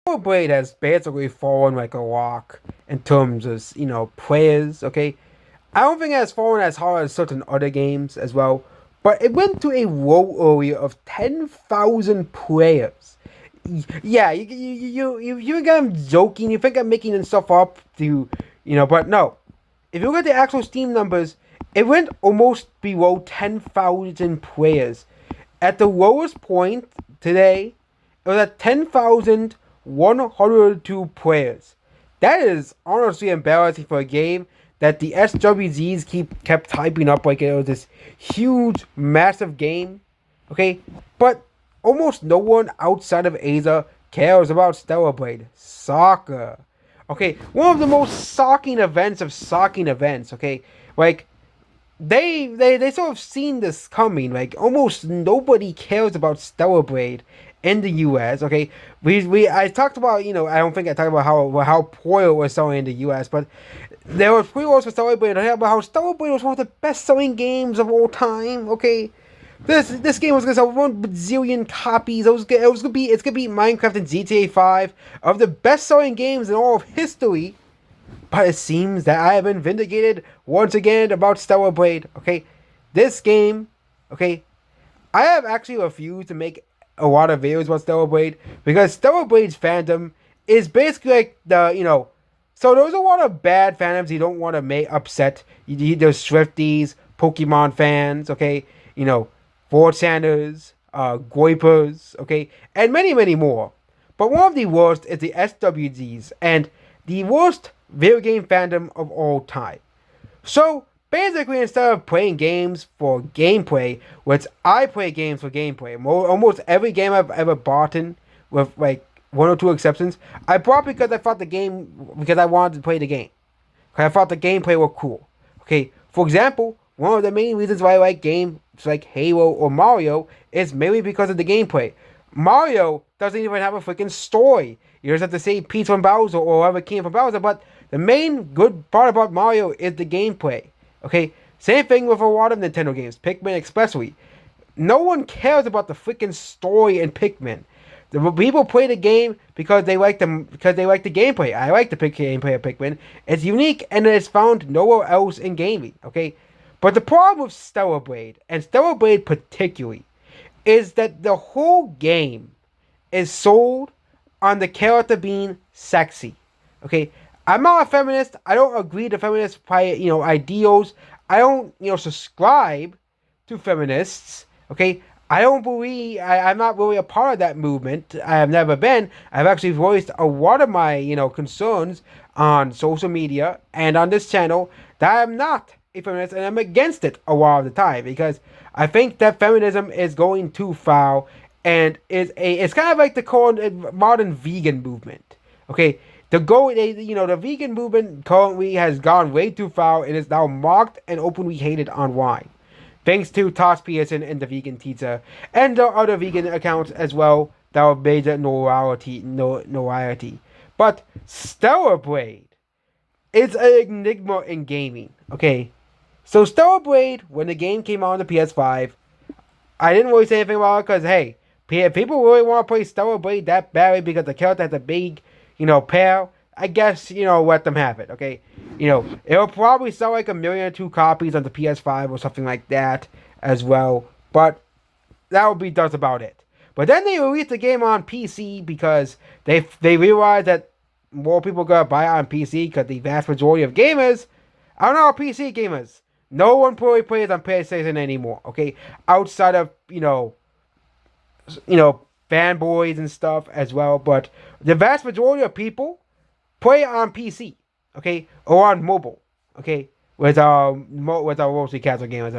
Blade has basically fallen like a rock in terms of players. Okay, I don't think it has fallen as hard as certain other games as well, but it went to a low area of 10,000 players. Yeah, you think I'm joking? You think I'm making stuff up to But no. If you look at the actual Steam numbers, it went almost below 10,000 players. At the lowest point today, it was at 10,102 players. That is honestly embarrassing for a game that the SWZs kept hyping up like it was this huge, massive game. Okay, but almost no one outside of Asia cares about Stellar Blade. Soccer. Okay, one of the most shocking events of shocking events. Okay, like they sort of seen this coming. Like almost nobody cares about Stellar Blade in the U.S. Okay, we I talked about I don't think I talked about how poor it was selling in the U.S. But there were pre-orders for Stellar Blade. I talked about how Stellar Blade was one of the best-selling games of all time. Okay, this game was gonna sell 1 bazillion copies. It's gonna be Minecraft and GTA 5 of the best-selling games in all of history. But it seems that I have been vindicated once again about Stellar Blade. Okay, this game. Okay, I have actually refused to make a lot of videos about Stellar Blade because Stellar Blade's fandom is basically like So there's a lot of bad fandoms you don't want to make upset. There's Swifties, Pokemon fans. Okay, 4chaners, Goipers. Okay, and many many more. But one of the worst is the SWGs and the worst video game fandom of all time. So basically, instead of playing games for gameplay, which I play games for gameplay, almost every game I've ever bought in, with like one or two exceptions, I bought because I wanted to play the game. Because I thought the gameplay was cool. Okay, for example, one of the main reasons why I like games like Halo or Mario is mainly because of the gameplay. Mario doesn't even have a freaking story. You just have to say Peach from Bowser or whoever came from Bowser, but the main good part about Mario is the gameplay. Okay? Same thing with a lot of Nintendo games, Pikmin especially. No one cares about the freaking story in Pikmin. The people play the game because they like the gameplay. I like the gameplay of Pikmin. It's unique and it's found nowhere else in gaming. Okay? But the problem with Stellar Blade, and Stellar Blade particularly, is that the whole game is sold on the character being sexy. Okay, I'm not a feminist. I don't agree to feminist ideals. I don't subscribe to feminists. Okay, I don't believe I'm not really a part of that movement. I have never been. I've actually voiced a lot of my concerns on social media and on this channel that I'm not a feminist and I'm against it a lot of the time because I think that feminism is going too far and it's kind of like the modern vegan movement. Okay, the vegan movement currently has gone way too far and is now mocked and openly hated online. Thanks to Toss Pearson and the Vegan Teacher and the other vegan accounts as well that have made the notoriety. But Stellar Blade is an enigma in gaming. Okay, so Stellar Blade, when the game came out on the PS5, I didn't really say anything about it because, hey, people really want to play Stellar Blade that badly because the character has a big, pair. I guess, let them have it, okay? It'll probably sell like 1,000,000 or 2 copies on the PS5 or something like that as well. But that will be just about it. But then they released the game on PC because they realized that more people are going to buy it on PC because the vast majority of gamers are not PC gamers. No one probably plays on PlayStation anymore, okay? Outside of, fanboys and stuff as well. But the vast majority of people play on PC, okay? Or on mobile, okay? With our mostly casual gamers.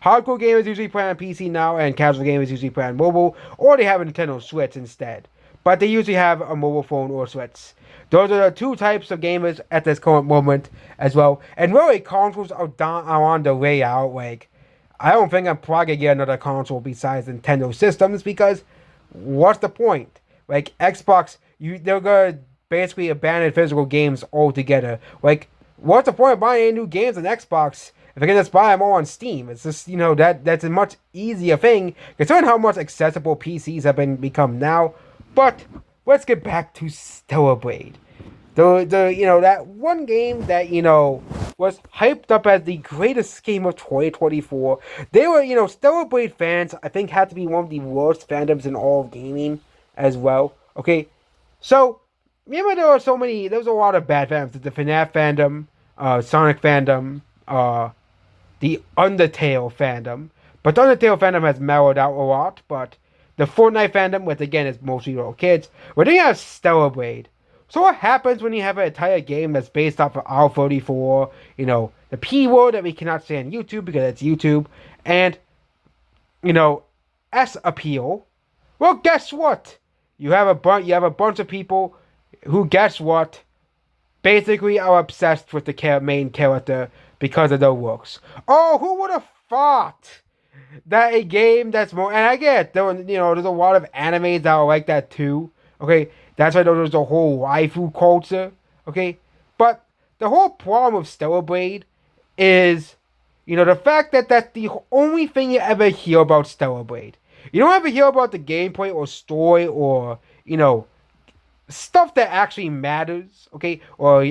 Hardcore gamers usually play on PC now, and casual gamers usually play on mobile, or they have a Nintendo Switch instead. But they usually have a mobile phone or Switch. Those are the two types of gamers at this current moment as well. And really, consoles are on the way out. Like, I don't think I'm probably gonna get another console besides Nintendo systems because what's the point? Like Xbox, they're gonna basically abandon physical games altogether. Like, what's the point of buying any new games on Xbox if I can just buy them all on Steam? It's just that's a much easier thing considering how much accessible PCs have become now. But let's get back to Stellar Blade. That one game that was hyped up as the greatest game of 2024. They were Stellar Blade fans. I think had to be one of the worst fandoms in all of gaming as well. Okay, so remember there was a lot of bad fandoms. The FNAF fandom, Sonic fandom, the Undertale fandom. But the Undertale fandom has mellowed out a lot. But the Fortnite fandom, which again is mostly little kids, we're doing a Stellar Blade. So what happens when you have an entire game that's based off of R34, the P word that we cannot say on YouTube because it's YouTube, and, S appeal? Well, guess what? You have a bunch of people who, guess what, basically are obsessed with the main character because of their looks. Oh, who would have thought that a game that's more, and I get there's a lot of animes that are like that too. Okay, that's why there's a whole waifu culture. Okay, but the whole problem with Stellar Blade is, the fact that that's the only thing you ever hear about Stellar Blade. You don't ever hear about the gameplay or story or stuff that actually matters, okay, or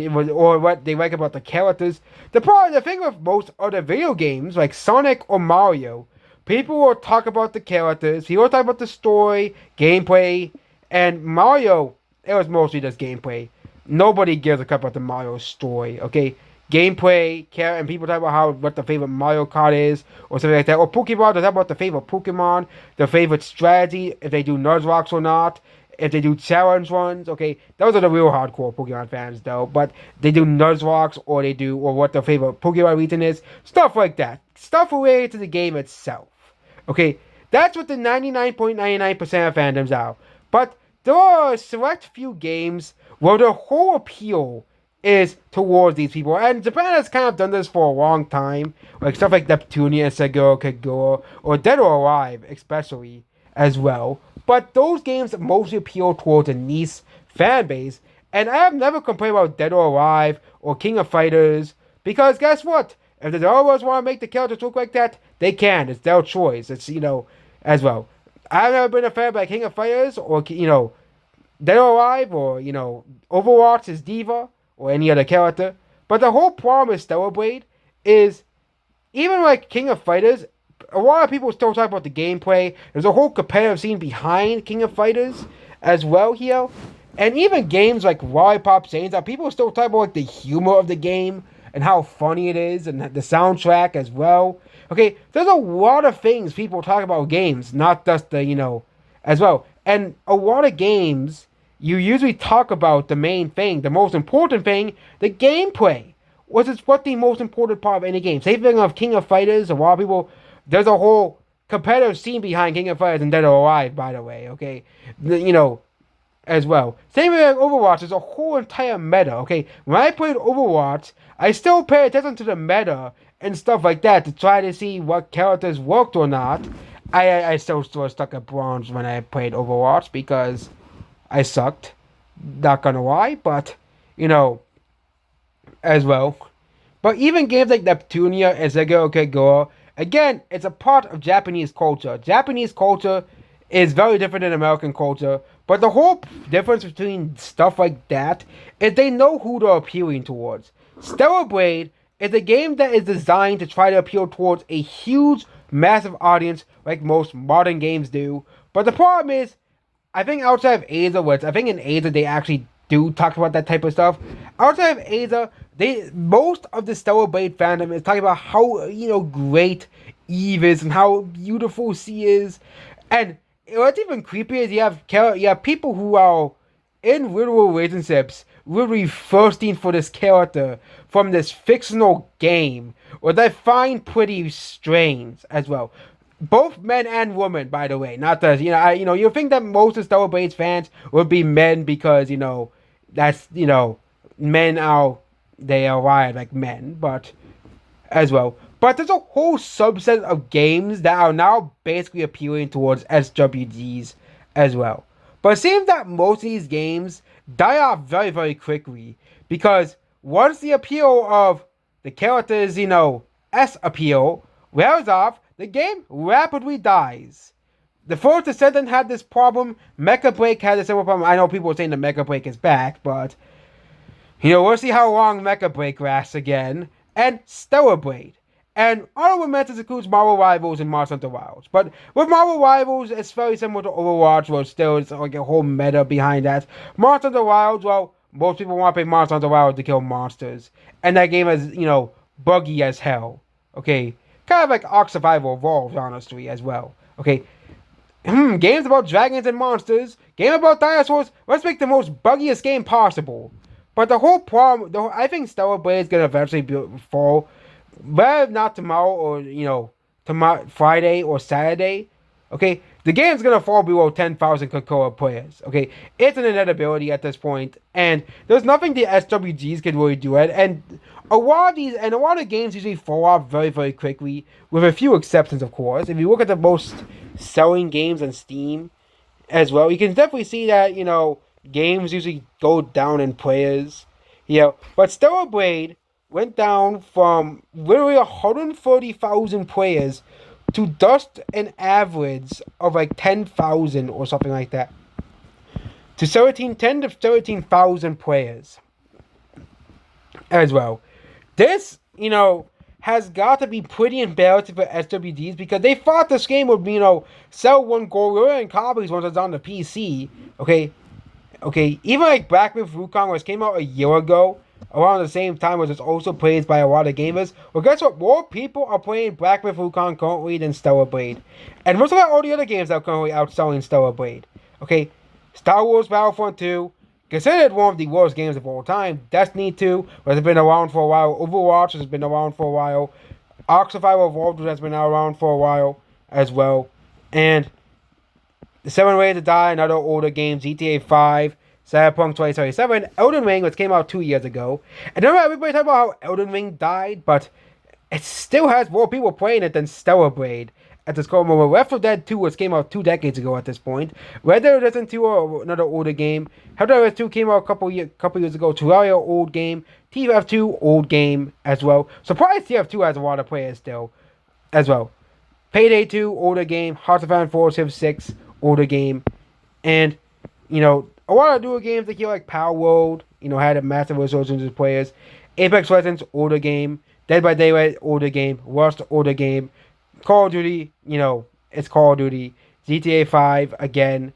what they like about the characters. The thing with most other video games like Sonic or Mario, people will talk about the characters, people will talk about the story, gameplay, and Mario, it was mostly just gameplay. Nobody gives a crap about the Mario story, okay? Gameplay, and people talk about what the favorite Mario Kart is, or something like that. Or Pokemon, they talk about the favorite Pokemon, their favorite strategy, if they do Nuzlocke or not, if they do challenge runs, okay? Those are the real hardcore Pokemon fans, though. But they do Nuzlocke, or what their favorite Pokemon region is, stuff like that. Stuff related to the game itself, okay? That's what the 99.99% of fandoms are. But there are a select few games where the whole appeal is towards these people. And Japan has kind of done this for a long time. Like stuff like Neptunia, Seguro, Kagura, or Dead or Alive, especially, as well. But those games mostly appeal towards a niche fan base. And I have never complained about Dead or Alive or King of Fighters. Because guess what? If the developers want to make the characters look like that, they can. It's their choice. It's, as well. I've never been a fan of King of Fighters or, Dead or Alive or, Overwatch's Diva or any other character. But the whole problem with Stellar Blade is, even like King of Fighters, a lot of people still talk about the gameplay. There's a whole competitive scene behind King of Fighters as well here. And even games like Lollipop Saints, people still talk about like the humor of the game and how funny it is and the soundtrack as well. Okay, there's a lot of things people talk about games, not just the, as well. And a lot of games, you usually talk about the main thing, the most important thing, the gameplay. Which is what the most important part of any game. Same thing of King of Fighters, a lot of people, there's a whole competitive scene behind King of Fighters and Dead or Alive, by the way, okay? As well. Same way like Overwatch, there's a whole entire meta, okay? When I played Overwatch, I still pay attention to the meta and stuff like that to try to see what characters worked or not. I still was stuck at bronze when I played Overwatch because I sucked. Not gonna lie, but, as well. But even games like Neptunia and Seguro Kagura, again, it's a part of Japanese culture. Japanese culture is very different than American culture, but the whole difference between stuff like that is they know who they're appealing towards. Stellar Blade is a game that is designed to try to appeal towards a huge, massive audience like most modern games do. But the problem is, I think outside of Asia, I think in Asia they actually do talk about that type of stuff. Outside of Asia, most of the Stellar Blade fandom is talking about how great Eve is and how beautiful she is, and what's even creepier is you have people who are in literal relationships, literally thirsting for this character from this fictional game, which I find pretty strange as well. Both men and women, by the way. Not that you think that most of Stellar Blades fans would be men because that's men are wired like men, but as well. But there's a whole subset of games that are now basically appealing towards SWGs as well. But it seems that most of these games die off very, very quickly because once the appeal of the characters, S appeal wears off, the game rapidly dies. The First Descendant had this problem. Mecha Break had a similar problem. I know people are saying the Mecha Break is back, but we'll see how long Mecha Break lasts again. And Stellar Blade. And honorable mentions includes Marvel Rivals and Monster Hunter Wilds. But with Marvel Rivals, it's very similar to Overwatch, where still it's like a whole meta behind that. Monster Hunter Wilds, well, most people want to play Monster Hunter Wilds to kill monsters. And that game is, buggy as hell. Okay? Kind of like Ark Survival Evolved, honestly, as well. Okay? Games about dragons and monsters, game about dinosaurs, let's make the most buggiest game possible. But the whole problem, I think Stellar Blade is going to eventually fall. Whether not tomorrow or, tomorrow, Friday or Saturday, okay, the game's going to fall below 10,000 concurrent players, okay? It's an inevitability at this point, and there's nothing the SWGs can really do it, and a lot of games usually fall off very, very quickly, with a few exceptions, of course. If you look at the most selling games on Steam as well, you can definitely see that, games usually go down in players, but Stellar Blade went down from literally 130,000 players to just an average of like 10,000 or something like that. To 10 to 13,000 players as well. This, has got to be pretty embarrassing for SWDs because they thought this game would, sell 1 gorilla copies once it's on the PC. Okay, even like Black Myth Wukong, which came out a year ago, around the same time, which is also praised by a lot of gamers. Well, guess what? More people are playing Black Myth Wukong currently than Stellar Blade. And look at all the other games that are currently outselling Stellar Blade. Okay, Star Wars Battlefront 2, considered one of the worst games of all time. Destiny 2, which has been around for a while. Overwatch has been around for a while. Ark Survival Evolved, which has been around for a while as well. And The 7 Ways to Die, another older game. GTA 5. Cyberpunk 2077, Elden Ring, which came out 2 years ago. And I know everybody talk about how Elden Ring died, but it still has more people playing it than Stellar Blade at this current moment. Left 4 Dead 2, which came out 2 decades ago at this point. Red Dead Redemption 2, another older game. Helldivers 2 came out a couple years ago. Terraria, old game. TF2, old game as well. Surprised TF2 has a lot of players still as well. Payday 2, older game. Hearts of Iron 4, Civ 6, older game. And, a lot of newer games like Power World, had a massive resurgence of players. Apex Legends, older game. Dead by Daylight, older game. Rust, older game. Call of Duty, it's Call of Duty. GTA 5, again.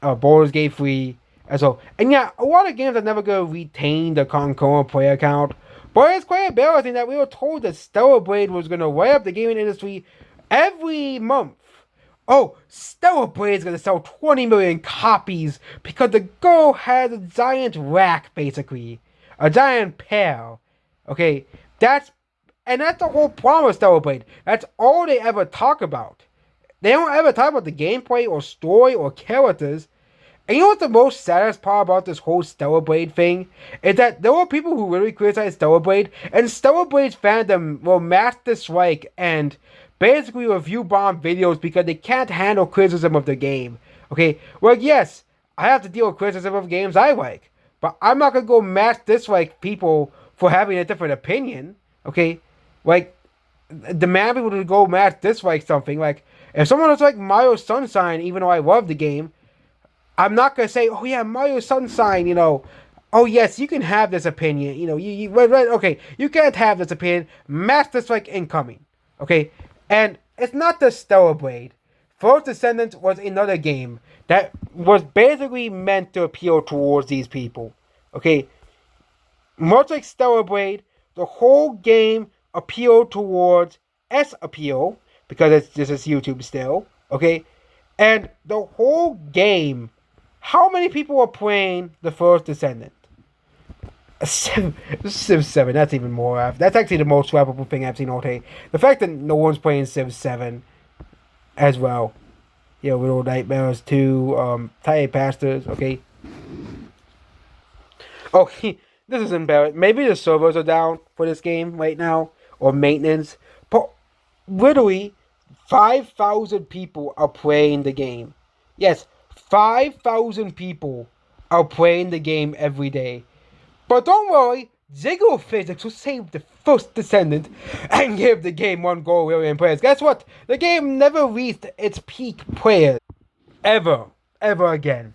Baldur's Gate 3, as well. And yeah, a lot of games are never going to retain the concurrent player count. But it's quite embarrassing that we were told that Stellar Blade was going to light up the gaming industry every month. Oh, Stellar Blade is going to sell 20 million copies because the girl has a giant rack, basically. A giant pair. Okay, that's the whole problem with Stellar Blade. That's all they ever talk about. They don't ever talk about the gameplay or story or characters. And you know what's the most saddest part about this whole Stellar Blade thing? Is that there were people who really criticized Stellar Blade, and Stellar Blade's fandom will mass dislike and basically review bomb videos because they can't handle criticism of the game. Okay, well, yes, I have to deal with criticism of games I like, but I'm not gonna go mass dislike people for having a different opinion. Okay, like demand people to go mass dislike something. Like if someone was like Mario Sunshine, even though I love the game, I'm not gonna say, oh yeah, Mario Sunshine, oh yes, you can have this opinion, okay, you can't have this opinion. Mass dislike incoming. Okay. And it's not the Stellar Blade. First Descendants was another game that was basically meant to appeal towards these people. Okay? Much like Stellar Blade, the whole game appealed towards S-appeal, because this is YouTube still. Okay? And the whole game, how many people are playing the First Descendant? Civ 7, that's even more. That's actually the most flappable thing I've seen all day. The fact that no one's playing Civ 7 as well. Little Nightmares 2, Tiny Pastors, okay. Oh, this is embarrassing. Maybe the servers are down for this game right now, or maintenance. But literally, 5,000 people are playing the game. Yes, 5,000 people are playing the game every day. But don't worry, Jiggle physics will save the first descendant and give the game 1 million players. Guess what? The game never reached its peak players. Ever. Ever again.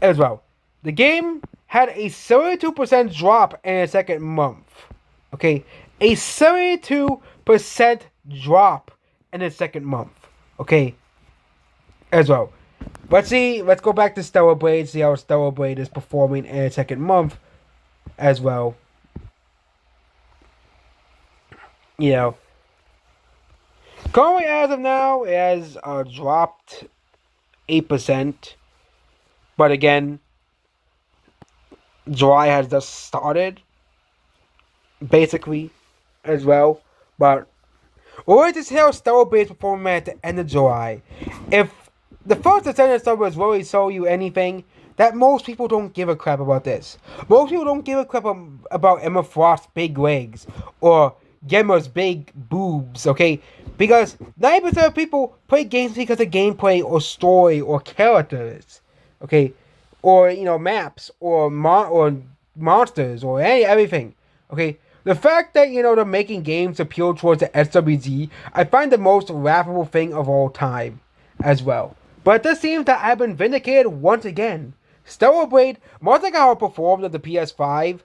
As well. The game had a 72% drop in the second month. Okay? A 72% drop in the second month. Okay? As well. Let's go back to Stellar Blade, see how Stellar Blade is performing in the second month as well. You know. Currently, as of now, it has dropped 8%. But again, July has just started, basically, as well. But we'll wait to see how Stellar Blade is performing at the end of July. If the first Descendant servers really show you anything, that most people don't give a crap about this. Most people don't give a crap about Emma Frost's big legs or Gemma's big boobs, okay? Because 90% of people play games because of gameplay or story or characters, okay? Or, maps or monsters or everything, okay? The fact that, they're making games appeal towards the SWG, I find the most laughable thing of all time as well. But this seems that I've been vindicated once again. Stellar Blade, much like how it performed on the PS5,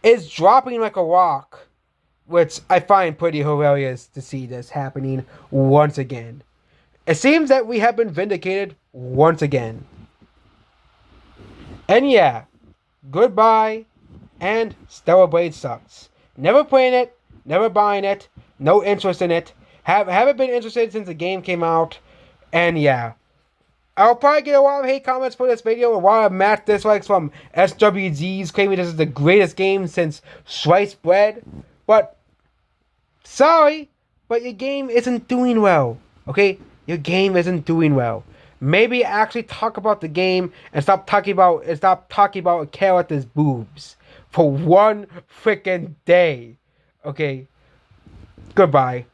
is dropping like a rock, which I find pretty hilarious to see this happening once again. It seems that we have been vindicated once again. And yeah, goodbye, and Stellar Blade sucks. Never playing it, never buying it, no interest in it. Haven't been interested since the game came out, and yeah. I'll probably get a lot of hate comments for this video and a lot of match dislikes from SWGs claiming this is the greatest game since sliced bread. But, sorry, but your game isn't doing well, okay? Your game isn't doing well. Maybe actually talk about the game and stop talking about a character's boobs for one freaking day, okay? Goodbye.